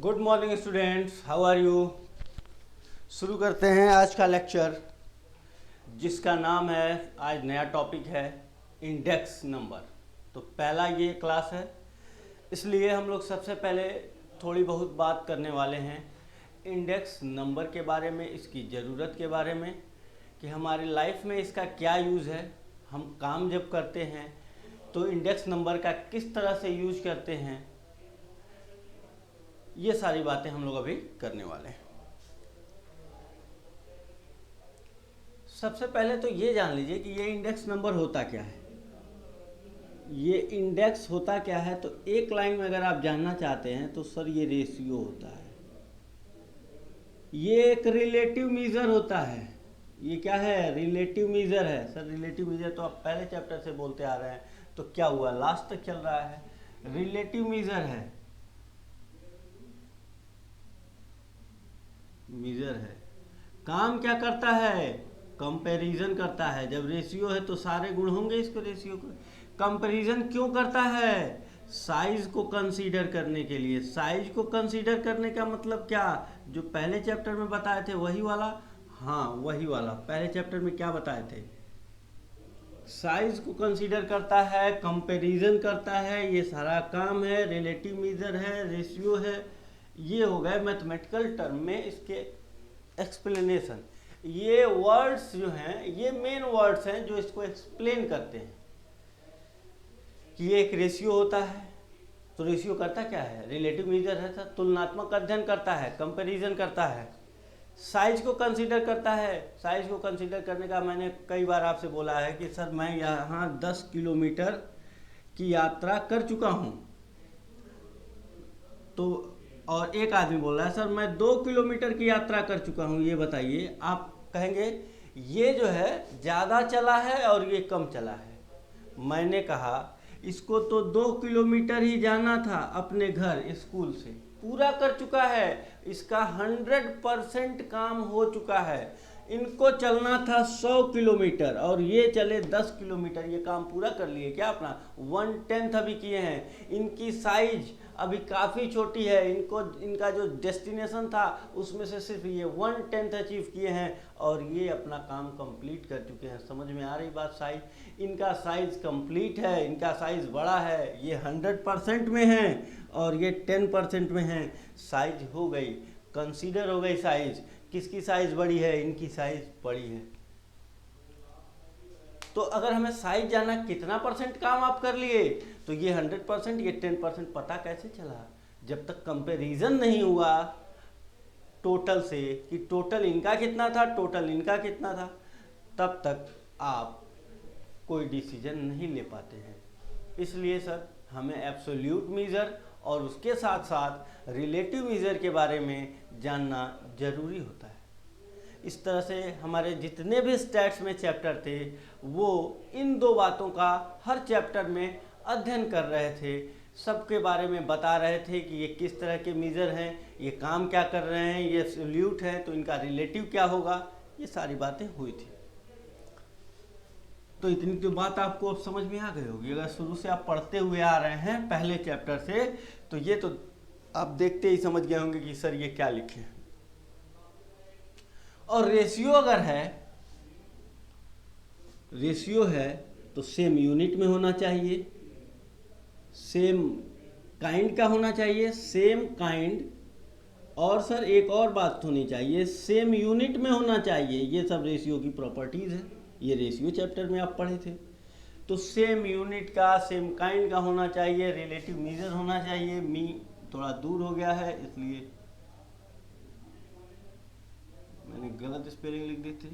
Good morning students, how are you. शुरू करते हैं आज का लेक्चर, जिसका नाम है, आज नया टॉपिक है इंडेक्स नंबर। तो पहला ये क्लास है, इसलिए हम लोग सबसे पहले थोड़ी बहुत बात करने वाले हैं इंडेक्स नंबर के बारे में, इसकी ज़रूरत के बारे में, कि हमारी लाइफ में इसका क्या यूज़ है। हम काम जब करते हैं तो इंडेक्स नंबर का किस तरह से यूज़ करते हैं, ये सारी बातें हम लोग अभी करने वाले हैं। सबसे पहले तो ये जान लीजिए कि ये इंडेक्स नंबर होता क्या है। ये इंडेक्स होता क्या है, तो एक लाइन में अगर आप जानना चाहते हैं तो सर ये रेशियो होता है, ये एक रिलेटिव मीज़र होता है। ये क्या है? रिलेटिव मीज़र है। सर रिलेटिव मीज़र तो आप पहले चैप्टर से बोलते आ रहे हैं, तो क्या हुआ, लास्ट तक चल रहा है। रिलेटिव मीज़र है, मीज़र है। काम क्या करता है? कंपैरिजन करता है। जब रेशियो है तो सारे गुण होंगे इसको, रेशियो को। कंपैरिजन क्यों करता है? साइज को कंसीडर करने के लिए। साइज को कंसीडर करने का मतलब क्या? जो पहले चैप्टर में बताए थे वही वाला। हाँ, वही वाला पहले चैप्टर में क्या बताए थे। साइज को कंसीडर करता है, कंपैरिजन करता है, ये सारा काम है। रिलेटिव मीज़र है, रेशियो है। ये हो गए मैथमेटिकल टर्म में इसके एक्सप्लेनेशन। ये वर्ड्स जो हैं, ये मेन वर्ड्स हैं जो इसको एक्सप्लेन करते हैं कि ये एक रेशियो होता है। तो रेशियो करता क्या है? रिलेटिव मीज़र है सर, तुलनात्मक अध्ययन करता है, कंपैरिजन करता है। साइज को कंसीडर करता है। साइज को कंसीडर करने का मैंने कई बार आपसे बोला है कि सर मैं यहाँ 10 किलोमीटर की यात्रा कर चुका हूँ, तो और एक आदमी बोल रहा है सर मैं 2 किलोमीटर की यात्रा कर चुका हूँ, ये बताइए। आप कहेंगे ये जो है ज़्यादा चला है और ये कम चला है। मैंने कहा इसको तो 2 किलोमीटर ही जाना था अपने घर स्कूल से, पूरा कर चुका है, इसका 100% काम हो चुका है। इनको चलना था 100 किलोमीटर और ये चले 10 किलोमीटर, ये काम पूरा कर लिए क्या अपना? 1/10 अभी किए हैं। इनकी साइज अभी काफ़ी छोटी है, इनका जो डेस्टिनेशन था उसमें से सिर्फ ये 1/10 अचीव किए हैं और ये अपना काम कंप्लीट कर चुके हैं। समझ में आ रही बात? साइज, इनका साइज कंप्लीट है, इनका साइज बड़ा है। ये 100% में है और ये 10% में है। साइज हो गई, कंसीडर हो गई साइज। किसकी साइज बड़ी है? इनकी साइज बड़ी है। तो अगर हमें साइज जाना कितना परसेंट काम आप कर लिए, तो ये 100%, ये 10% पता कैसे चला? जब तक कंपैरिजन नहीं हुआ टोटल से कि टोटल इनका कितना था, टोटल इनका कितना था, तब तक आप कोई डिसीजन नहीं ले पाते हैं। इसलिए सर हमें एब्सोल्यूट मीज़र और उसके साथ साथ रिलेटिव मीज़र के बारे में जानना जरूरी होता है। इस तरह से हमारे जितने भी स्टैट्स में चैप्टर थे वो इन दो बातों का हर चैप्टर में अध्ययन कर रहे थे, सबके बारे में बता रहे थे कि ये किस तरह के मीज़र हैं, ये काम क्या कर रहे हैं, ये एब्सोल्यूट है तो इनका रिलेटिव क्या होगा, ये सारी बातें हुई थी। तो इतनी तो बात आपको अब समझ में आ गई होगी। अगर शुरू से आप पढ़ते हुए आ रहे हैं पहले चैप्टर से, तो ये तो आप देखते ही समझ गए होंगे कि सर ये क्या लिखे हैं। और रेशियो अगर है, रेशियो है तो सेम यूनिट में होना चाहिए, सेम काइंड का होना चाहिए, सेम काइंड। और सर एक और बात होनी चाहिए, सेम यूनिट में होना चाहिए। ये सब रेशियो की प्रॉपर्टीज़ है, ये रेशियो चैप्टर में आप पढ़े थे। तो सेम यूनिट का, सेम काइंड का होना चाहिए, रिलेटिव मीज़र होना चाहिए। मी थोड़ा दूर हो गया है इसलिए मैंने गलत स्पेलिंग लिख दी थी।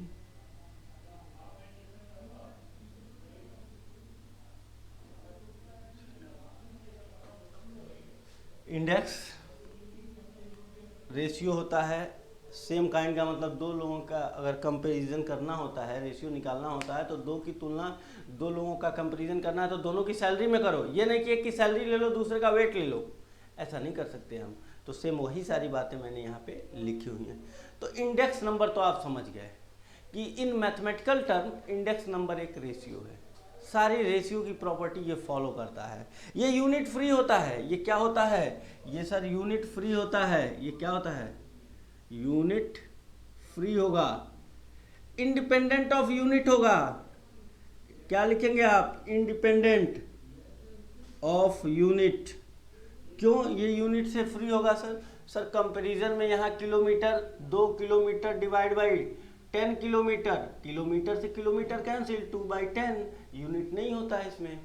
इंडेक्स रेशियो होता है, सेम काइंड का मतलब दो लोगों का अगर कंपैरिजन करना होता है, रेशियो निकालना होता है, तो दो की तुलना, दो लोगों का कंपैरिजन करना है तो दोनों की सैलरी में करो। ये नहीं कि एक की सैलरी ले लो दूसरे का वेट ले लो, ऐसा नहीं कर सकते हम। तो सेम वही सारी बातें मैंने यहाँ पे लिखी हुई हैं। तो इंडेक्स नंबर तो आप समझ गए कि इन मैथमेटिकल टर्म इंडेक्स नंबर एक रेशियो है। सारी रेशियो की प्रॉपर्टी ये फॉलो करता है। ये यूनिट फ्री होता है। ये क्या होता है? ये सर यूनिट फ्री होता है। ये क्या होता है? यूनिट फ्री होगा, इंडिपेंडेंट ऑफ यूनिट होगा। क्या लिखेंगे आप? Independent of unit. क्यों ये यूनिट से फ्री होगा सर? सर कंपैरिजन में यहाँ kilometre, 2 kilometre divide by 10 kilometre, kilometre से किलोमीटर कैंसिल, 2/10 यूनिट नहीं होता है इसमें,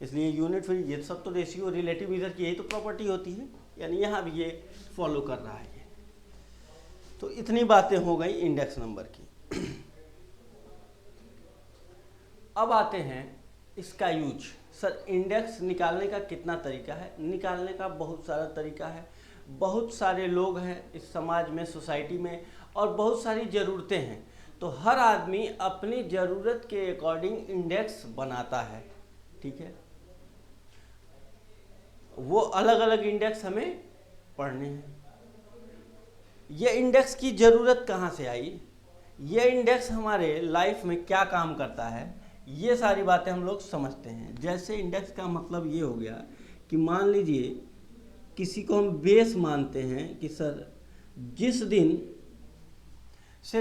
इसलिए यूनिट फ्री। ये सब तो रेशियो रिलेटिव इधर की यही तो प्रॉपर्टी होती है, यानी यहाँ भी ये फॉलो कर रहा है ये। तो इतनी बातें हो गई इंडेक्स नंबर की। अब आते हैं इसका यूज। सर इंडेक्स निकालने का कितना तरीका है? निकालने का बहुत सारा तरीका है। बहुत सारे लोग हैं इस समाज में, सोसाइटी में, और बहुत सारी ज़रूरतें हैं, तो हर आदमी अपनी ज़रूरत के अकॉर्डिंग इंडेक्स बनाता है। ठीक है, वो अलग अलग इंडेक्स हमें पढ़ने हैं। ये इंडेक्स की ज़रूरत कहाँ से आई? ये इंडेक्स हमारे लाइफ में क्या काम करता है, ये सारी बातें हम लोग समझते हैं। जैसे इंडेक्स का मतलब ये हो गया कि मान लीजिए किसी को हम बेस मानते हैं कि सर जिस दिन से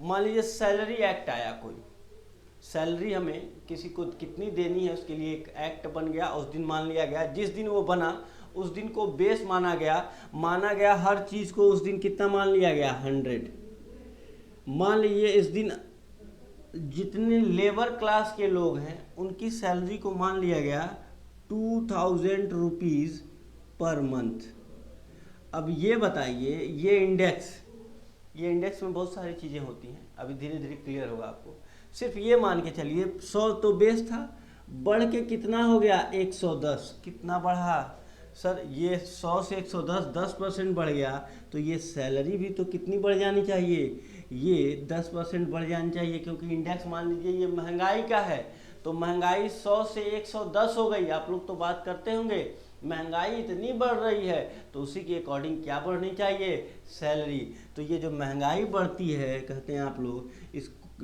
मान लीजिए सैलरी एक्ट आया, कोई सैलरी हमें किसी को कितनी देनी है उसके लिए एक एक्ट बन गया, उस दिन मान लिया गया, जिस दिन वो बना उस दिन को बेस माना गया, हर चीज़ को उस दिन कितना मान लिया गया? 100। मान लीजिए इस दिन जितने लेबर क्लास के लोग हैं उनकी सैलरी को मान लिया गया 2000 रुपीज़ पर मंथ। अब ये बताइए, ये इंडेक्स में बहुत सारी चीज़ें होती हैं, अभी धीरे धीरे क्लियर होगा आपको। सिर्फ ये मान के चलिए 100 तो बेस था, बढ़ के कितना हो गया? 110। कितना बढ़ा सर? ये 100 से 110 10% बढ़ गया, तो ये सैलरी भी तो कितनी बढ़ जानी चाहिए? ये 10% बढ़ जानी चाहिए, क्योंकि इंडेक्स मान लीजिए ये महंगाई का है, तो महंगाई 100 से 110 हो गई। आप लोग तो बात करते होंगे, महंगाई इतनी बढ़ रही है तो उसी के अकॉर्डिंग क्या बढ़नी चाहिए? सैलरी। तो ये जो महंगाई बढ़ती है, कहते हैं आप लोग,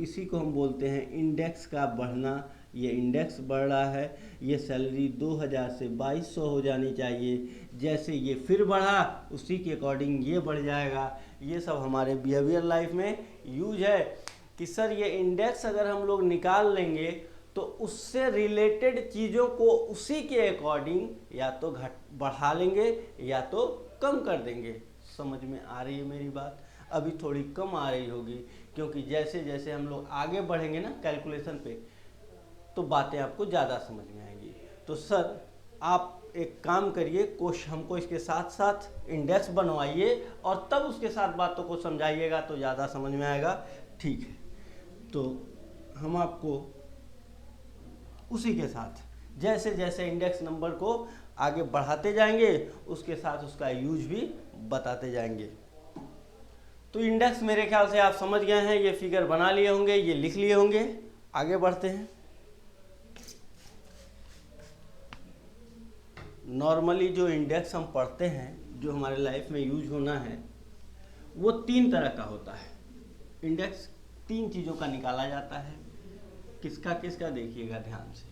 इसी को हम बोलते हैं इंडेक्स का बढ़ना। ये इंडेक्स बढ़ रहा है, ये सैलरी 2000 से 2200 हो जानी चाहिए। जैसे ये फिर बढ़ा उसी के अकॉर्डिंग ये बढ़ जाएगा। ये सब हमारे बिहेवियर लाइफ में यूज है कि सर ये इंडेक्स अगर हम लोग निकाल लेंगे तो उससे रिलेटेड चीज़ों को उसी के अकॉर्डिंग या तो बढ़ा लेंगे या तो कम कर देंगे। समझ में आ रही है मेरी बात? अभी थोड़ी कम आ रही होगी, क्योंकि जैसे जैसे हम लोग आगे बढ़ेंगे ना कैलकुलेशन पे, तो बातें आपको ज़्यादा समझ में आएंगी। तो सर आप एक काम करिए, हमको इसके साथ साथ इंडेक्स बनवाइए और तब उसके साथ बातों को समझाइएगा तो ज़्यादा समझ में आएगा। ठीक है, तो हम आपको उसी के साथ जैसे जैसे इंडेक्स नंबर को आगे बढ़ाते जाएंगे उसके साथ उसका यूज भी बताते जाएंगे। तो इंडेक्स मेरे ख्याल से आप समझ गए हैं, ये फिगर बना लिए होंगे, ये लिख लिए होंगे। आगे बढ़ते हैं। नॉर्मली जो इंडेक्स हम पढ़ते हैं, जो हमारे लाइफ में यूज होना है, वो 3 तरह का होता है। इंडेक्स 3 चीज़ों का निकाला जाता है। किसका किसका देखिएगा ध्यान से।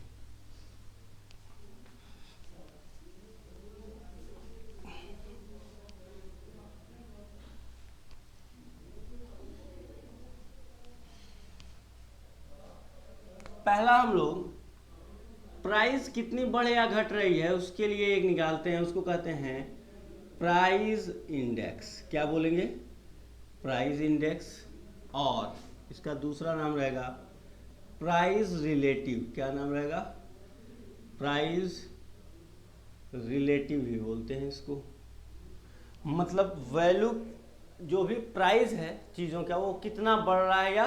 पहला हम लोग प्राइस कितनी बढ़ या घट रही है उसके लिए एक निकालते हैं, उसको कहते हैं प्राइस इंडेक्स। क्या बोलेंगे? Price index. और इसका दूसरा नाम रहेगा प्राइस रिलेटिव। क्या नाम रहेगा? प्राइस रिलेटिव ही बोलते हैं इसको। मतलब वैल्यू, जो भी प्राइस है चीज़ों का, वो कितना बढ़ रहा है या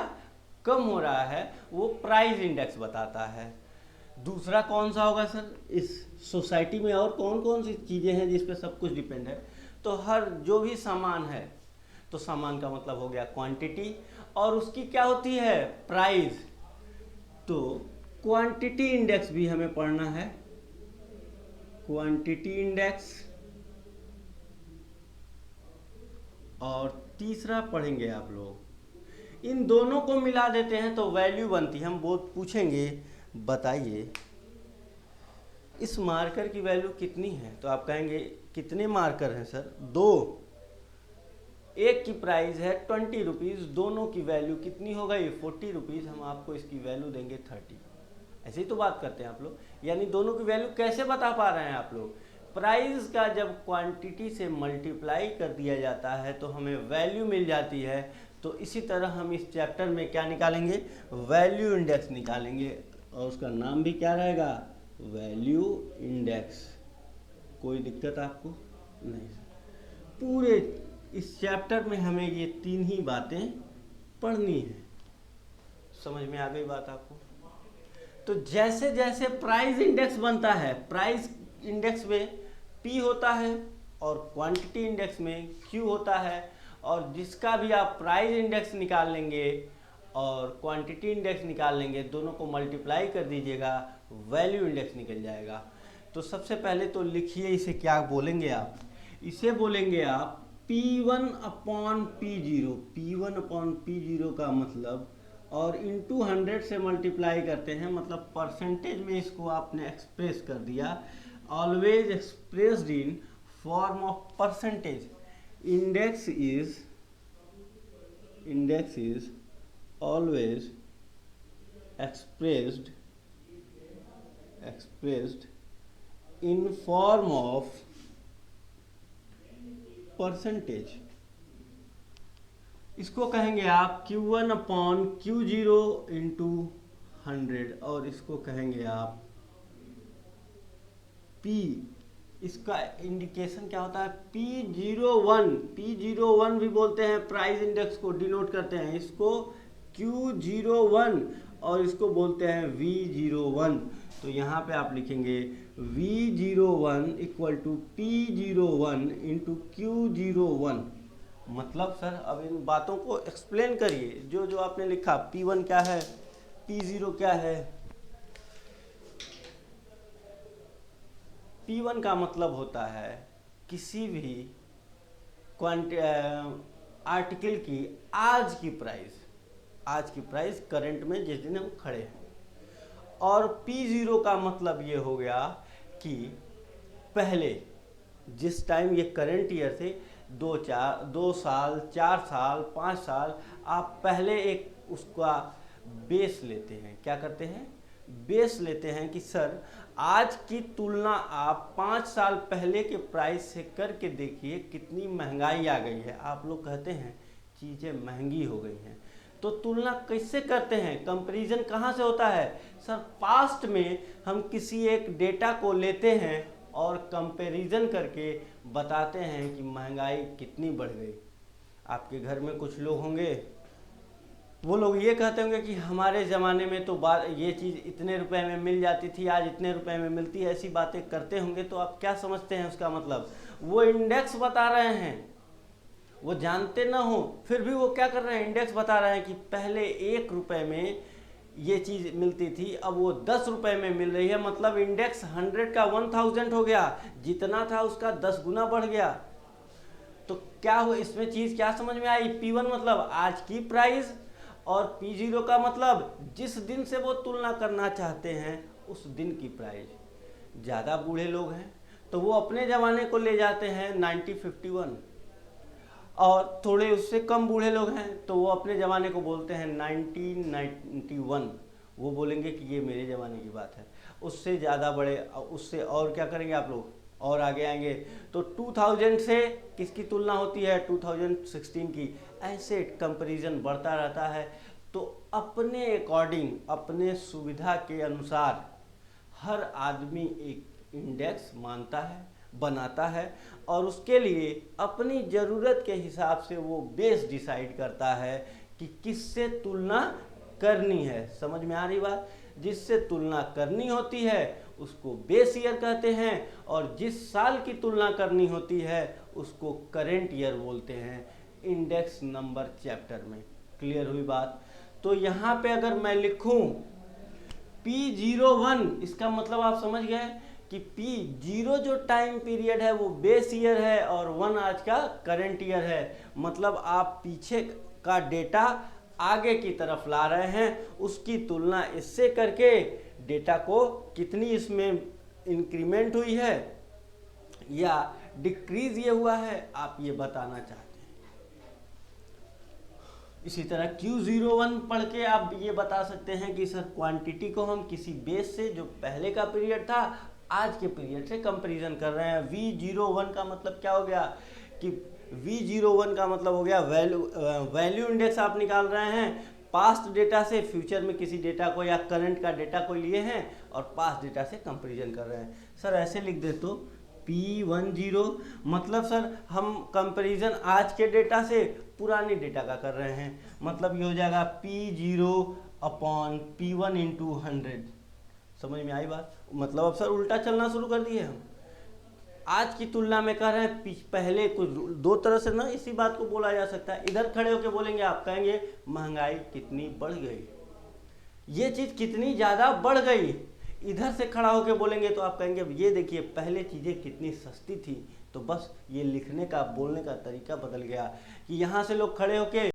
कम हो रहा है, वो प्राइस इंडेक्स बताता है। दूसरा कौन सा होगा सर? इस सोसाइटी में और कौन कौन सी चीज़ें हैं जिस पे सब कुछ डिपेंड है? तो हर जो भी सामान है, तो सामान का मतलब हो गया क्वांटिटी, और उसकी क्या होती है? प्राइस। तो क्वांटिटी इंडेक्स भी हमें पढ़ना है, क्वांटिटी इंडेक्स। और तीसरा पढ़ेंगे आप लोग, इन दोनों को मिला देते हैं तो वैल्यू बनती है। हम बहुत पूछेंगे बताइए इस मार्कर की वैल्यू कितनी है। तो आप कहेंगे कितने मार्कर हैं सर? 2। एक की प्राइस है 20 रुपीज़, दोनों की वैल्यू कितनी हो गई? 40 रुपीज़। हम आपको इसकी वैल्यू देंगे 30। ऐसे ही तो बात करते हैं आप लोग, यानी दोनों की वैल्यू कैसे बता पा रहे हैं आप लोग? प्राइस का जब क्वांटिटी से मल्टीप्लाई कर दिया जाता है तो हमें वैल्यू मिल जाती है। तो इसी तरह हम इस चैप्टर में क्या निकालेंगे? वैल्यू इंडेक्स निकालेंगे, और उसका नाम भी क्या रहेगा? Value index. कोई दिक्कत आपको नहीं? पूरे इस चैप्टर में हमें ये 3 ही बातें पढ़नी है। समझ में आ गई बात आपको? तो जैसे जैसे प्राइस इंडेक्स बनता है, प्राइस इंडेक्स में P होता है और क्वांटिटी इंडेक्स में Q होता है, और जिसका भी आप प्राइस इंडेक्स निकाल लेंगे और क्वांटिटी इंडेक्स निकाल लेंगे, दोनों को मल्टीप्लाई कर दीजिएगा, वैल्यू इंडेक्स निकल जाएगा। तो सबसे पहले तो लिखिए इसे, क्या बोलेंगे आप? इसे बोलेंगे आप P1 upon P0। P1 upon P0 का मतलब, और इनटू 100 से मल्टीप्लाई करते हैं, मतलब परसेंटेज में इसको आपने एक्सप्रेस कर दिया। Always expressed in form of percentage. Index is always expressed in form of percentage। इसको कहेंगे आप Q1 अपॉन Q0 इंटू 100, और इसको कहेंगे आप P। इसका इंडिकेशन क्या होता है? P01। P01 भी बोलते हैं, प्राइस इंडेक्स को डिनोट करते हैं, इसको Q01, और इसको बोलते हैं V01। तो यहाँ पे आप लिखेंगे V01 equal to P01 into Q01। मतलब सर अब इन बातों को एक्सप्लेन करिए, जो जो आपने लिखा। P1 क्या है, P0 क्या है? P1 का मतलब होता है किसी भी आर्टिकल की आज की प्राइस करंट में जिस दिन हम खड़े हैं। और P0 का मतलब ये हो गया कि पहले जिस टाइम ये करंट ईयर से 2 साल, 4 साल, 5 साल, आप पहले एक उसका बेस लेते हैं। क्या करते हैं? बेस लेते हैं कि सर आज की तुलना आप 5 साल पहले के प्राइस से करके देखिए कितनी महंगाई आ गई है। आप लोग कहते हैं चीज़ें महंगी हो गई हैं, तो तुलना कैसे करते हैं? कंपैरिजन कहाँ से होता है? सर पास्ट में हम किसी एक डेटा को लेते हैं और कंपैरिजन करके बताते हैं कि महंगाई कितनी बढ़ गई। आपके घर में कुछ लोग होंगे, वो लोग ये कहते होंगे कि हमारे ज़माने में तो ये चीज़ इतने रुपए में मिल जाती थी, आज इतने रुपए में मिलती है। ऐसी बातें करते होंगे। तो आप क्या समझते हैं उसका मतलब? वो इंडेक्स बता रहे हैं, वो जानते ना हो फिर भी वो क्या कर रहे हैं? इंडेक्स बता रहे हैं कि पहले 1 रुपए में ये चीज़ मिलती थी, अब वो 10 रुपए में मिल रही है। मतलब इंडेक्स 100 का 1000 हो गया, जितना था उसका 10 गुना बढ़ गया। तो क्या हो इसमें चीज़ क्या समझ में आई? P1 मतलब आज की प्राइस, और P0 का मतलब जिस दिन से वो तुलना करना चाहते हैं उस दिन की प्राइस। ज़्यादा बूढ़े लोग हैं तो वो अपने ज़माने को ले जाते हैं 1951, और थोड़े उससे कम बूढ़े लोग हैं तो वो अपने ज़माने को बोलते हैं 1991। वो बोलेंगे कि ये मेरे ज़माने की बात है। उससे ज़्यादा बड़े, उससे और क्या करेंगे आप लोग? और आगे आएंगे तो 2000 से किसकी तुलना होती है? 2016 की। ऐसे कंपैरिजन बढ़ता रहता है। तो अपने अकॉर्डिंग, अपने सुविधा के अनुसार हर आदमी एक इंडेक्स मानता है, बनाता है, और उसके लिए अपनी ज़रूरत के हिसाब से वो बेस डिसाइड करता है कि किससे तुलना करनी है। समझ में आ रही बात? जिससे तुलना करनी होती है उसको बेस ईयर कहते हैं, और जिस साल की तुलना करनी होती है उसको करेंट ईयर बोलते हैं इंडेक्स नंबर चैप्टर में। क्लियर हुई बात? तो यहाँ पे अगर मैं लिखूं P01, इसका मतलब आप समझ गए कि P0 जो टाइम पीरियड है वो बेस ईयर है, और 1 आज का करंट ईयर है। मतलब आप पीछे का डेटा आगे की तरफ ला रहे हैं, उसकी तुलना इससे करके डेटा को कितनी इसमें इंक्रीमेंट हुई है या डिक्रीज ये हुआ है, आप ये बताना चाहते हैं। इसी तरह Q01 पढ़ के आप ये बता सकते हैं कि सर क्वांटिटी को हम किसी बेस से जो पहले का पीरियड था आज के पीरियड से कंपैरिजन कर रहे हैं। V01 का मतलब क्या हो गया कि V01 का मतलब हो गया वैल्यू इंडेक्स आप निकाल रहे हैं पास्ट डेटा से, फ्यूचर में किसी डेटा को या करंट का डेटा को लिए हैं और पास्ट डेटा से कंपैरिजन कर रहे हैं। सर ऐसे लिख दे तो P10 मतलब सर हम कंपैरिजन आज के डेटा से पुराने डेटा का कर रहे हैं, मतलब ये हो जाएगा P0/P1 × 100। समझ में आई बात? मतलब अब सर उल्टा चलना शुरू कर दिए हम, आज की तुलना में कर रहे हैं पहले कुछ। दो तरह से ना इसी बात को बोला जा सकता है। इधर खड़े होके बोलेंगे आप कहेंगे महंगाई कितनी बढ़ गई, ये चीज़ कितनी ज़्यादा बढ़ गई। इधर से खड़ा होके बोलेंगे तो आप कहेंगे ये देखिए पहले चीज़ें कितनी सस्ती थी। तो बस ये लिखने का बोलने का तरीका बदल गया कि यहाँ से लोग खड़े होके